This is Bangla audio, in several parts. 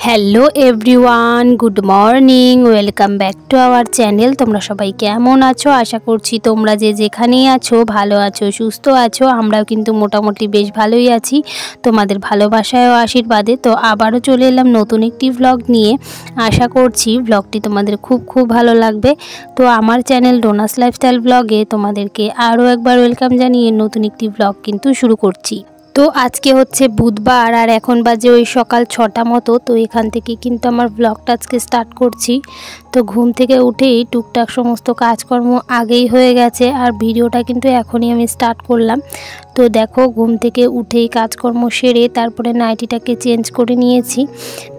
Hello everyone, good morning, welcome back to our channel. তোমরা সবাই কেমন আছো? আশা করছি তোমরা যে যেখানেই আছো ভালো আছো, সুস্থ আছো। আমরাও কিন্তু মোটামুটি বেশ ভালোই আছি, তোমাদের ভালোবাসায় ও আশীর্বাদে। তো আবারও চলে এলাম নতুন একটি ভ্লগ নিয়ে। আশা করছি ভ্লগটি তোমাদের খুব ভালো লাগবে। তো আমার চ্যানেল ডোনাস লাইফস্টাইল ব্লগে তোমাদেরকে আরও একবার ওয়েলকাম জানিয়ে নতুন একটি ভ্লগ কিন্তু শুরু করছি। তো আজকে হচ্ছে বুধবার, আর এখন বাজে ওই সকাল 6টা মতো। তো এখান থেকে কিন্তু আমার ব্লগটা আজকে স্টার্ট করছি। তো ঘুম থেকে উঠেই টুকটাক সমস্ত কাজকর্ম আগেই হয়ে গেছে, আর ভিডিওটা কিন্তু এখনই আমি স্টার্ট করলাম। তো দেখো, ঘুম থেকে উঠেই কাজকর্ম সেরে তারপরে নাইটিটাকে চেঞ্জ করে নিয়েছি।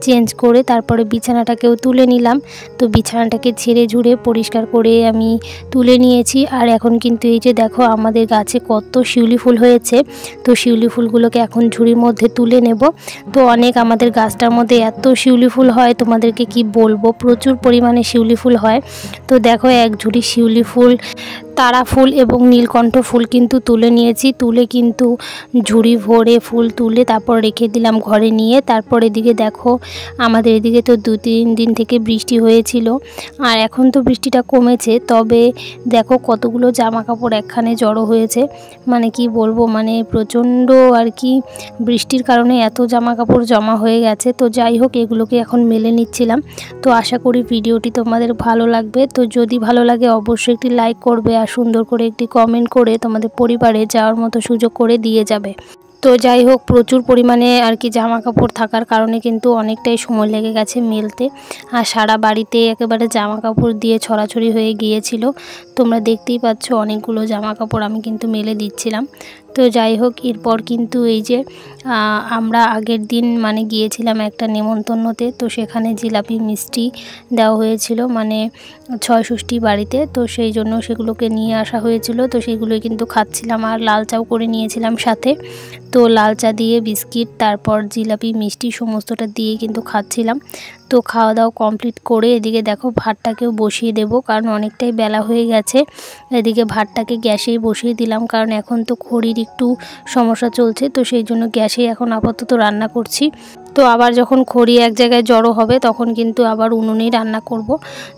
চেঞ্জ করে তারপরে বিছানাটাকেও তুলে নিলাম। তো বিছানাটাকে ঝেড়ে ঝুড়ে পরিষ্কার করে আমি তুলে নিয়েছি। আর এখন কিন্তু এই যে দেখো, আমাদের গাছে কত শিউলি ফুল হয়েছে। তো শিউলি ফুলগুলোকে এখন ঝুড়ির মধ্যে তুলে নেব। তো অনেক আমাদের গাছটার মধ্যে এত শিউলি ফুল হয়, তোমাদেরকে কি বলবো, প্রচুর পরিমাণে শিউলি ফুল হয়। তো দেখো, এক ঝুড়ি শিউলি ফুল, তারা ফুল এবং নীলকণ্ঠ ফুল কিন্তু তুলে নিয়েছি। তুলে কিন্তু ঝুড়ি ভরে ফুল তুলে তারপর রেখে দিলাম ঘরে নিয়ে। তারপর এদিকে দেখো, আমাদের এদিকে তো 2-3 দিন থেকে বৃষ্টি হয়েছিল, আর এখন তো বৃষ্টিটা কমেছে। তবে দেখো, কতগুলো জামা কাপড় একখানে জড়ো হয়েছে। মানে কি বলবো, মানে প্রচণ্ড আর কি বৃষ্টির কারণে এত জামা কাপড় জমা হয়ে গেছে। তো যাই হোক, এগুলোকে এখন মেলে নিচ্ছিলাম। তো আশা করি ভিডিওটি তোমাদের ভালো লাগবে। তো যদি ভালো লাগে অবশ্যই একটি লাইক করবে, আর সুন্দর করে একটি কমেন্ট করে তোমাদের পরিবারে যাওয়ার মতো সুযোগ করে দিয়ে যাবে। তো যাই হোক, প্রচুর পরিমাণে আর কি জামা কাপড় থাকার কারণে কিন্তু অনেকটাই সময় লেগে গেছে মেলতে। আর সারা বাড়িতে একেবারে জামা কাপড় দিয়ে ছড়াছড়ি হয়ে গিয়েছিল। তোমরা দেখতেই পাচ্ছ, অনেকগুলো জামা কাপড় আমি কিন্তু মেলে দিচ্ছিলাম। তো যাই হোক, এরপর কিন্তু এই যে আমরা আগের দিন মানে গিয়েছিলাম একটা নেমন্তন্নতে। তো সেখানে জিলাপি মিষ্টি দেওয়া হয়েছিল, মানে ছয় ষষ্ঠী বাড়িতে। তো সেই জন্য সেগুলোকে নিয়ে আসা হয়েছিল। তো সেগুলোই কিন্তু খাচ্ছিলাম, আর লাল চাও করে নিয়েছিলাম সাথে। তো লাল চা দিয়ে বিস্কিট, তারপর জিলাপি মিষ্টি সমস্তটা দিয়ে কিন্তু খাচ্ছিলাম। তো খাওয়া দাওয়া কমপ্লিট করে এদিকে দেখো, ভাতটাকেও বসিয়ে দেব, কারণ অনেকটাই বেলা হয়ে গেছে। এদিকে ভাতটাকে গ্যাসেই বসিয়ে দিলাম, কারণ এখন তো খড়ির একটু সমস্যা চলছে। তো সেই জন্য গ্যাসেই এখন আপাতত রান্না করছি। তো আবার যখন খড়ি এক জায়গায় জড়ো হবে তখন কিন্তু আবার উনুনেই রান্না করব।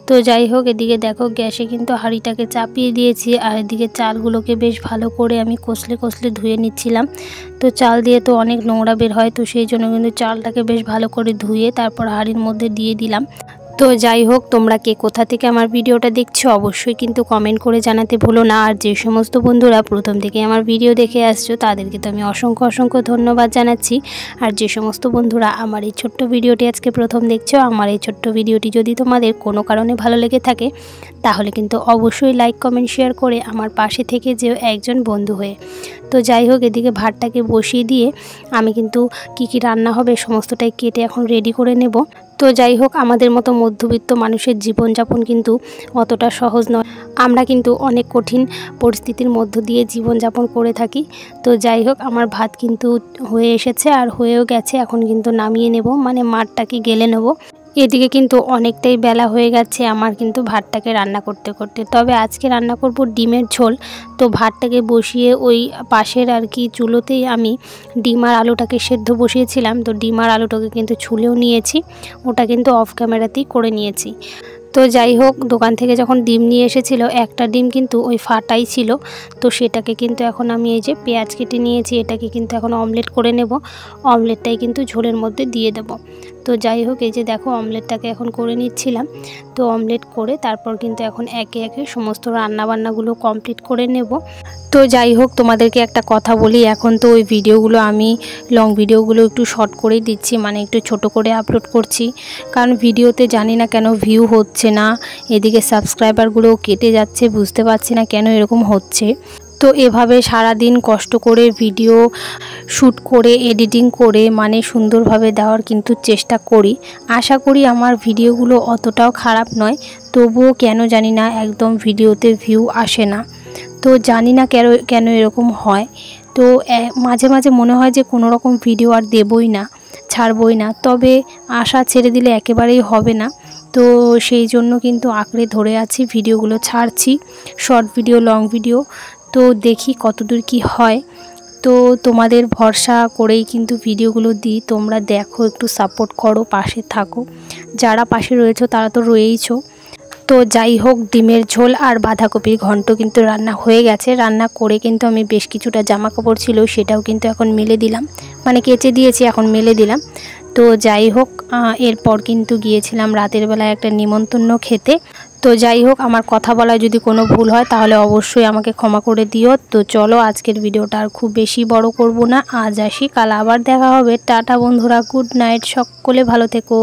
তো যাই হোক, এদিকে দেখো, গ্যাসে কিন্তু হাঁড়িটাকে চাপিয়ে দিয়েছি, আর এদিকে চালগুলোকে বেশ ভালো করে আমি কষলে ধুয়ে নিচ্ছিলাম। তো চাল দিয়ে তো অনেক নোংরা বের হয়, তো সেই জন্য কিন্তু চালটাকে বেশ ভালো করে ধুয়ে তারপর হাঁড়ির মধ্যে দিয়ে দিলাম। তো যাই হোক, তোমরা কে কোথা থেকে আমার ভিডিওটা দেখছো অবশ্যই কিন্তু কমেন্ট করে জানাতে ভুলো না। আর যে সমস্ত বন্ধুরা প্রথম থেকে আমার ভিডিও দেখে আসছো তাদেরকে তো আমি অসংখ্য ধন্যবাদ জানাচ্ছি। আর যে সমস্ত বন্ধুরা আমার এই ছোট্ট ভিডিওটি আজকে প্রথম দেখছো, আমার এই ছোট্ট ভিডিওটি যদি তোমাদের কোনো কারণে ভালো লেগে থাকে তাহলে কিন্তু অবশ্যই লাইক কমেন্ট শেয়ার করে আমার পাশে থেকে যেও একজন বন্ধু হয়ে। তো যাই হোক, এদিকে ভাতটাকে বসিয়ে দিয়ে আমি কিন্তু কি রান্না হবে সমস্তটাই কেটে এখন রেডি করে নেব। তো যাই হোক, আমাদের মতো মধ্যবিত্ত মানুষের জীবনযাপন কিন্তু অতটা সহজ নয়। আমরা কিন্তু অনেক কঠিন পরিস্থিতির মধ্য দিয়ে জীবনযাপন করে থাকি। তো যাই হোক, আমার ভাত কিন্তু হয়ে এসেছে, আর হয়েও গেছে। এখন কিন্তু নামিয়ে নেব, মানে মাঠটাকে গেলে নেব। এদিকে কিন্তু অনেকটাই বেলা হয়ে গেছে আমার কিন্তু ভাতটাকে রান্না করতে করতে। তবে আজকে রান্না করব ডিমের ঝোল। তো ভাতটাকে বসিয়ে ওই পাশের আর কি চুলোতেই আমি ডিম আর আলুটাকে সেদ্ধ বসিয়েছিলাম। তো ডিম আর আলুটাকে কিন্তু ছুলেও নিয়েছি, ওটা কিন্তু অফ ক্যামেরাতেই করে নিয়েছি। তো যাই হোক, দোকান থেকে যখন ডিম নিয়ে এসেছিল একটা ডিম কিন্তু ওই ফাটাই ছিল। তো সেটাকে কিন্তু এখন আমি এই যে পেঁয়াজ কেটে নিয়েছি, এটাকে কিন্তু এখন অমলেট করে নেব। অমলেটটাই কিন্তু ঝোলের মধ্যে দিয়ে দেব। তো যাই হোক, এই যে দেখো, অমলেটটাকে এখন করে নিচ্ছিলাম। তো অমলেট করে তারপর কিন্তু এখন একে একে সমস্ত রান্নাবান্নাগুলো কমপ্লিট করে নেব। তো যাই হোক, তোমাদেরকে একটা কথা বলি, এখন তো ওই ভিডিওগুলো আমি লং ভিডিওগুলো একটু শর্ট করেই দিচ্ছি, মানে একটু ছোট করে আপলোড করছি, কারণ ভিডিওতে জানি না কেন ভিউ হচ্ছে না, এদিকে সাবস্ক্রাইবারগুলোও কেটে যাচ্ছে, বুঝতে পারছি না কেন এরকম হচ্ছে। তো এভাবে সারা দিন কষ্ট করে ভিডিও শ্যুট করে এডিটিং করে মানে সুন্দরভাবে দেওয়ার কিন্তু চেষ্টা করি। আশা করি আমার ভিডিওগুলো অতটাও খারাপ নয়, তবুও কেন জানি না একদম ভিডিওতে ভিউ আসে না। তো জানি না কেন এরকম হয়। তো মাঝে মাঝে মনে হয় যে কোনো রকম ভিডিও আর দেবই না, ছাড়বই না, তবে আশা ছেড়ে দিলে একেবারেই হবে না। তো সেই জন্য কিন্তু আঁকড়ে ধরে আছি, ভিডিওগুলো ছাড়ছি, শর্ট ভিডিও লং ভিডিও। তো দেখি কতদূর কি হয়। তো তোমাদের ভরসা করেই কিন্তু ভিডিওগুলো দিই, তোমরা দেখো, একটু সাপোর্ট করো, পাশে থাকো। যারা পাশে রয়েছো তারা তো রয়েইছো। তো যাই হোক, ডিমের ঝোল আর বাঁধাকপির ঘন্ট কিন্তু রান্না হয়ে গেছে। রান্না করে কিন্তু আমি বেশ কিছুটা জামা কাপড় ছিল সেটাও কিন্তু এখন মেলে দিলাম, মানে কেচে দিয়েছি, এখন মেলে দিলাম। তো যাই হোক, এরপর কিন্তু গিয়েছিলাম রাতের বেলায় একটা নিমন্ত্রণ খেতে। তো যাই হোক, আমার কথা বলায় যদি কোনো ভুল হয় তাহলে অবশ্যই আমাকে ক্ষমা করে দিও। তো চলো, আজকের ভিডিওটা আর খুব বেশি বড় করব না, আজ আসি, কাল আবার দেখা হবে। টাটা বন্ধুরা, গুড নাইট, সকলে ভালো থেকো।